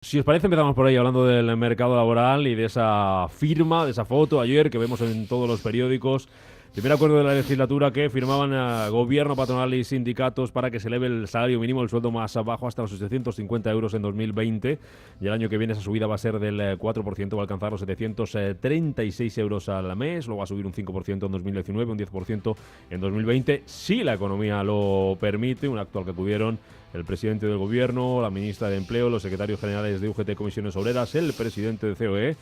Si os parece, empezamos por ahí hablando del mercado laboral y de esa firma, de esa foto ayer que vemos en todos los periódicos. Primer acuerdo de la legislatura que firmaban gobierno, patronal y sindicatos para que se eleve el salario mínimo, el sueldo más bajo, hasta los 750 euros en 2020. Y el año que viene esa subida va a ser del 4%, va a alcanzar los 736 euros al mes. Luego va a subir un 5% en 2019, un 10% en 2020, si la economía lo permite. Un acto al que acudieron el presidente del gobierno, la ministra de Empleo, los secretarios generales de UGT Comisiones Obreras, el presidente de COE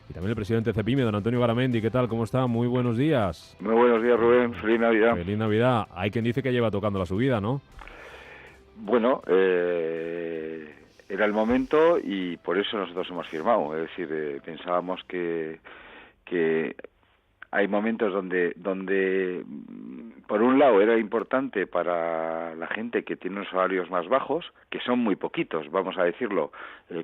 y también el presidente de CEPIME, don Antonio Garamendi. ¿Qué tal? ¿Cómo está? Muy buenos días. Muy buenos días, Rubén. Feliz Navidad. Feliz Navidad. Hay quien dice que lleva tocando la subida, ¿no? Bueno, era el momento y por eso nosotros hemos firmado. Es decir, pensábamos que hay momentos donde por un lado era importante para la gente que tiene unos salarios más bajos, que son muy poquitos, vamos a decirlo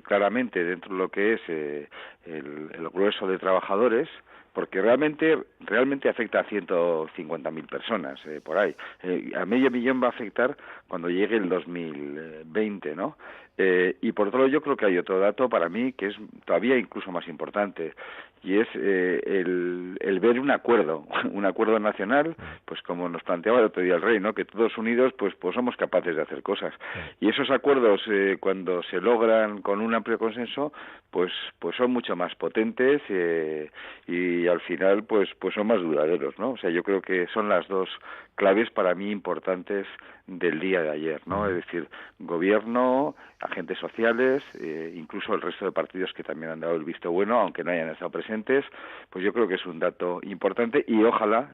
claramente, dentro de lo que es el grueso de trabajadores, porque realmente afecta a 150.000 personas por ahí. A medio millón va a afectar cuando llegue el 2020, ¿no? Y por otro lado, yo creo que hay otro dato para mí que es todavía incluso más importante, y es el ver un acuerdo nacional, pues como nos planteaba el otro día el rey, ¿no? Que todos unidos pues somos capaces de hacer cosas. Y esos acuerdos, cuando se logran con un amplio consenso, pues son mucho más potentes y al final pues son más duraderos, ¿no? O sea, yo creo que son las dos claves para mí importantes del día de ayer, ¿no? Es decir, gobierno, agentes sociales, incluso el resto de partidos que también han dado el visto bueno, aunque no hayan estado presentes, pues yo creo que es un dato importante y ojalá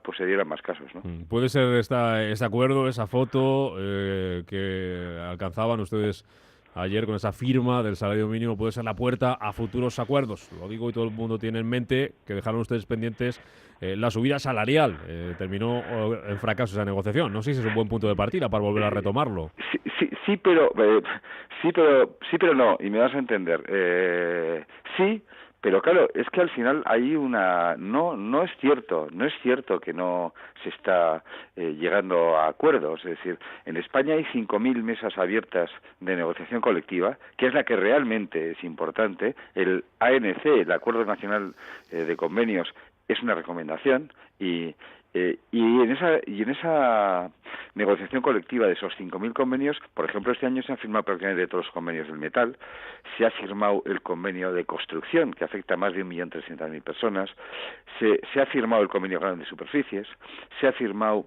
pues se dieran más casos, ¿no? Puede ser este acuerdo, esa foto que alcanzaban ustedes ayer con esa firma del salario mínimo, puede ser la puerta a futuros acuerdos. Lo digo y todo el mundo tiene en mente que dejaron ustedes pendientes la subida salarial. Terminó en fracaso esa negociación. No sé si es un buen punto de partida para volver a retomarlo. Sí, pero no, y me vas a entender. Sí, pero claro, es que al final hay no es cierto que no se está llegando a acuerdos. Es decir, en España hay 5.000 mesas abiertas de negociación colectiva, que es la que realmente es importante. El ANC, el Acuerdo Nacional de Convenios, es una recomendación y en esa negociación colectiva de esos 5.000 convenios, por ejemplo, este año se han firmado prácticamente todos los convenios del metal, se ha firmado el convenio de construcción, que afecta a más de 1.300.000 personas, se ha firmado el convenio de grandes superficies, se ha firmado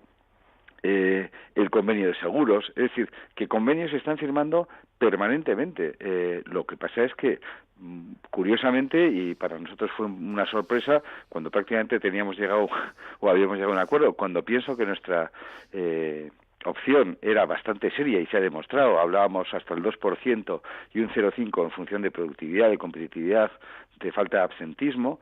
el convenio de seguros, es decir, que convenios se están firmando permanentemente. Lo que pasa es que, curiosamente, y para nosotros fue una sorpresa, cuando prácticamente teníamos llegado o habíamos llegado a un acuerdo, cuando pienso que nuestra opción era bastante seria y se ha demostrado, hablábamos hasta el 2% y un 0,5% en función de productividad, de competitividad, de falta de absentismo,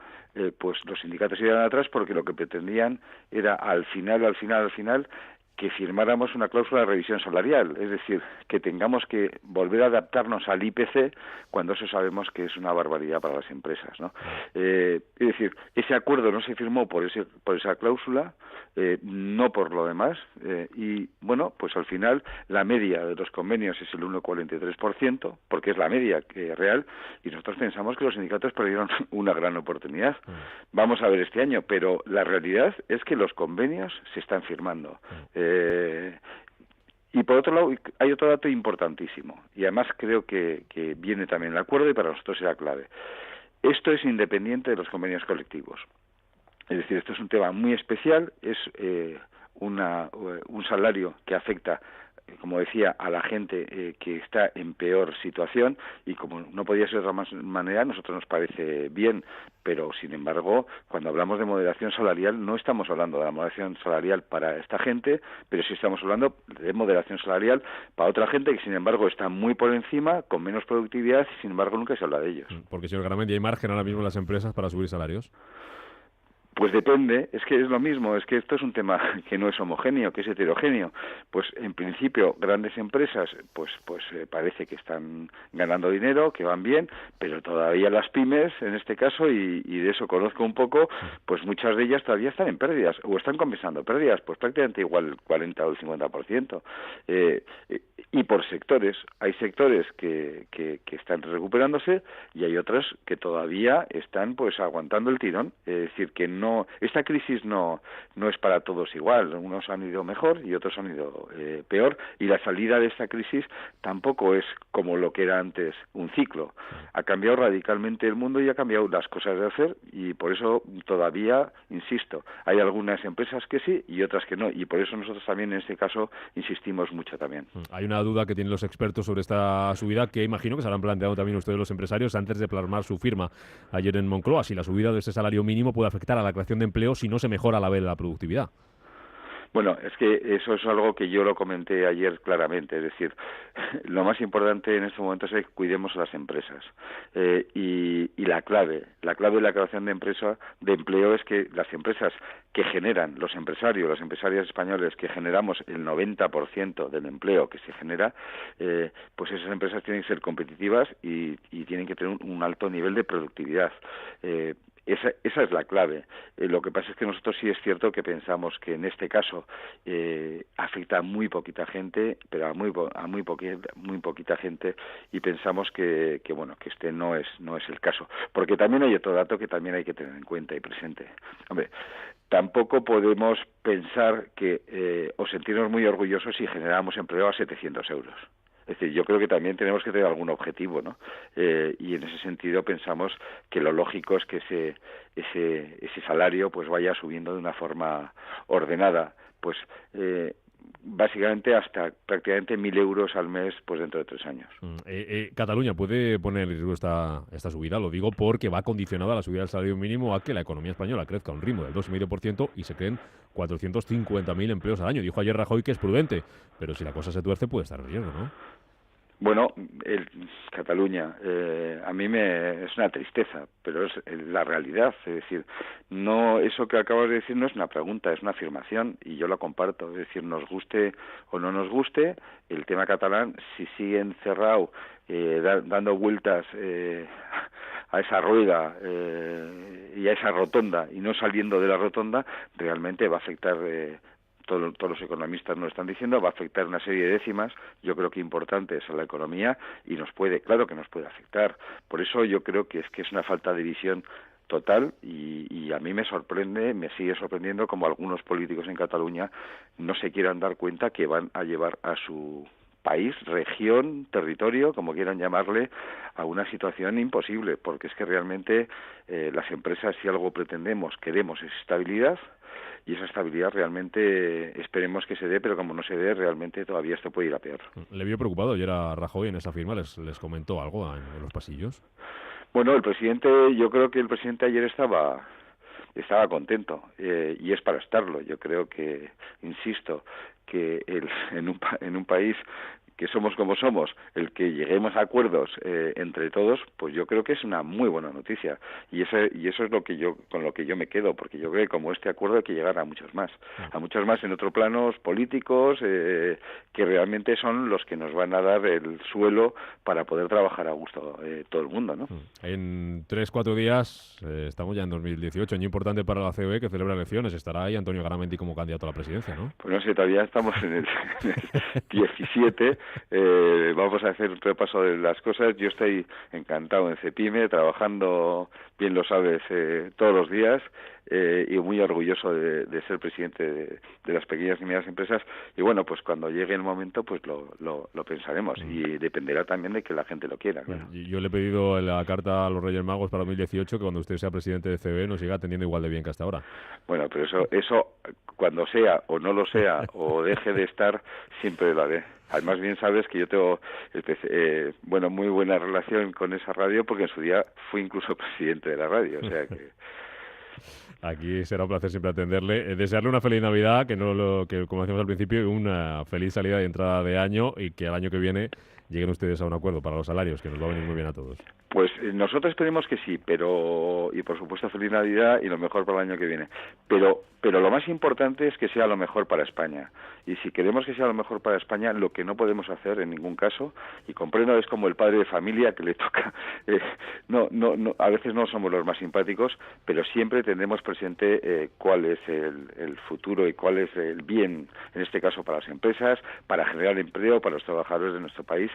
pues los sindicatos iban atrás porque lo que pretendían era al final que firmáramos una cláusula de revisión salarial, es decir, que tengamos que volver a adaptarnos al IPC cuando eso sabemos que es una barbaridad para las empresas, ¿no? Es decir, ese acuerdo no se firmó por esa cláusula, no por lo demás, y bueno, pues al final la media de los convenios es el 1,43%, porque es la media real, y nosotros pensamos que los sindicatos perdieron una gran oportunidad. Vamos a ver este año, pero la realidad es que los convenios se están firmando. Y por otro lado, hay otro dato importantísimo, y además creo que viene también el acuerdo y para nosotros será clave. Esto es independiente de los convenios colectivos. Es decir, esto es un tema muy especial, es un salario que afecta, como decía, a la gente que está en peor situación, y como no podía ser de otra manera, a nosotros nos parece bien, pero sin embargo, cuando hablamos de moderación salarial, no estamos hablando de la moderación salarial para esta gente, pero sí estamos hablando de moderación salarial para otra gente que sin embargo está muy por encima, con menos productividad, y sin embargo nunca se habla de ellos. Porque, señor Garamendi, ¿hay margen ahora mismo en las empresas para subir salarios? Pues depende, es que es lo mismo, es que esto es un tema que no es homogéneo, que es heterogéneo. Pues en principio grandes empresas parece que están ganando dinero, que van bien, pero todavía las pymes en este caso, y de eso conozco un poco, pues muchas de ellas todavía están en pérdidas o están compensando pérdidas, pues prácticamente igual el 40 o el 50%. Y por sectores, hay sectores que están recuperándose y hay otros que todavía están pues aguantando el tirón, es decir, que no, esta crisis no es para todos igual, unos han ido mejor y otros han ido peor, y la salida de esta crisis tampoco es como lo que era antes un ciclo. Ha cambiado radicalmente el mundo y ha cambiado las cosas de hacer, y por eso todavía, insisto, hay algunas empresas que sí y otras que no, y por eso nosotros también en este caso insistimos mucho también. Hay una duda que tienen los expertos sobre esta subida que imagino que se habrán planteado también ustedes los empresarios antes de plasmar su firma ayer en Moncloa, si la subida de ese salario mínimo puede afectar a la creación de empleo si no se mejora a la vez la productividad. Bueno, es que eso es algo que yo lo comenté ayer claramente, es decir, lo más importante en estos momentos es que cuidemos a las empresas, y la clave de la creación de empleo es que las empresas que generan, los empresarias españoles que generamos el 90% del empleo que se genera, pues esas empresas tienen que ser competitivas y tienen que tener un alto nivel de productividad. Esa es la clave. Lo que pasa es que nosotros sí es cierto que pensamos que en este caso afecta a muy poquita gente, pero a muy poquita gente, y pensamos que este no es el caso. Porque también hay otro dato que también hay que tener en cuenta y presente. Hombre, tampoco podemos pensar que o sentirnos muy orgullosos si generamos empleo a 700 euros. Es decir, yo creo que también tenemos que tener algún objetivo, ¿no? Y en ese sentido pensamos que lo lógico es que ese salario pues vaya subiendo de una forma ordenada, pues básicamente hasta prácticamente 1.000 euros al mes pues dentro de 3 años. Cataluña puede poner en riesgo esta subida, lo digo porque va condicionada la subida del salario mínimo a que la economía española crezca a un ritmo del 2,5% y se creen 450.000 empleos al año. Dijo ayer Rajoy que es prudente, pero si la cosa se tuerce puede estar en riesgo, ¿no? Bueno, Cataluña, a mí es una tristeza, pero es la realidad. Es decir, no, eso que acabas de decir no es una pregunta, es una afirmación, y yo la comparto. Es decir, nos guste o no nos guste, el tema catalán, si sigue encerrado, dando vueltas a esa rueda y a esa rotonda, y no saliendo de la rotonda, realmente va a afectar... Todos los economistas nos están diciendo, va a afectar una serie de décimas, yo creo que importantes a la economía, y claro que nos puede afectar. Por eso yo creo que es una falta de visión total, y a mí me sigue sorprendiendo como algunos políticos en Cataluña no se quieran dar cuenta que van a llevar a su país, región, territorio, como quieran llamarle, a una situación imposible, porque es que realmente las empresas, si algo queremos es estabilidad, y esa estabilidad realmente esperemos que se dé, pero como no se dé, realmente todavía esto puede ir a peor. ¿Le vio preocupado ayer a Rajoy en esa firma? ¿Les comentó algo en los pasillos? Bueno, yo creo que el presidente ayer estaba contento, y es para estarlo. Yo creo que, insisto, que en un país que somos como somos, el que lleguemos a acuerdos entre todos, pues yo creo que es una muy buena noticia, y eso es con lo que yo me quedo, porque yo creo que como este acuerdo hay que llegar a muchos más en otros planos políticos, que realmente son los que nos van a dar el suelo para poder trabajar a gusto todo el mundo, ¿no? En 3-4 días, estamos ya en 2018, año importante para la COE, que celebra elecciones. Estará ahí Antonio Garamendi como candidato a la presidencia, ¿no? Pues no sé, todavía estamos en el 17. Vamos a hacer un repaso de las cosas. Yo estoy encantado en Cepime, trabajando, bien lo sabes, todos los días, y muy orgulloso de ser presidente de las pequeñas y medianas empresas. Y bueno, pues cuando llegue el momento, pues lo pensaremos, y dependerá también de que la gente lo quiera. Claro. Yo le he pedido en la carta a los Reyes Magos para 2018 que cuando usted sea presidente de COE nos siga atendiendo igual de bien que hasta ahora. Bueno, pero eso cuando sea o no lo sea o deje de estar, siempre lo haré. Además, bien sabes que yo tengo muy buena relación con esa radio, porque en su día fui incluso presidente de la radio, o sea que... Aquí será un placer siempre atenderle. Desearle una feliz Navidad, que como decíamos al principio, una feliz salida y entrada de año, y que el año que viene lleguen ustedes a un acuerdo para los salarios, que nos va a venir muy bien a todos. Pues nosotros esperemos que sí, y por supuesto feliz Navidad y lo mejor para el año que viene. Pero lo más importante es que sea lo mejor para España. Y si queremos que sea lo mejor para España, lo que no podemos hacer en ningún caso, y comprendo, es como el padre de familia que le toca, no, a veces no somos los más simpáticos, pero siempre tendremos presente cuál es el futuro y cuál es el bien, en este caso para las empresas, para generar empleo, para los trabajadores de nuestro país.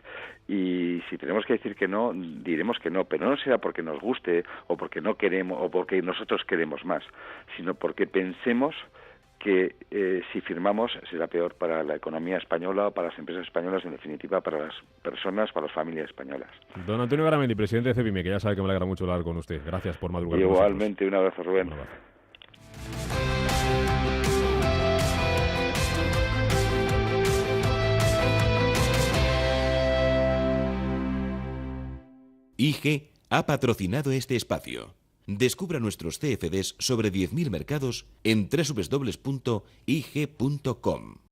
Y si tenemos que decir que no, diremos que no, pero no será porque nos guste o porque no queremos o porque nosotros queremos más, sino porque pensemos que si firmamos será peor para la economía española, para las empresas españolas, en definitiva para las personas, para las familias españolas. Don Antonio Garamendi, presidente de Cepime, que ya sabe que me alegra mucho hablar con usted. Gracias por madrugar. Igualmente, un abrazo, Rubén. Un abrazo. IG ha patrocinado este espacio. Descubra nuestros CFDs sobre 10.000 mercados en www.ig.com.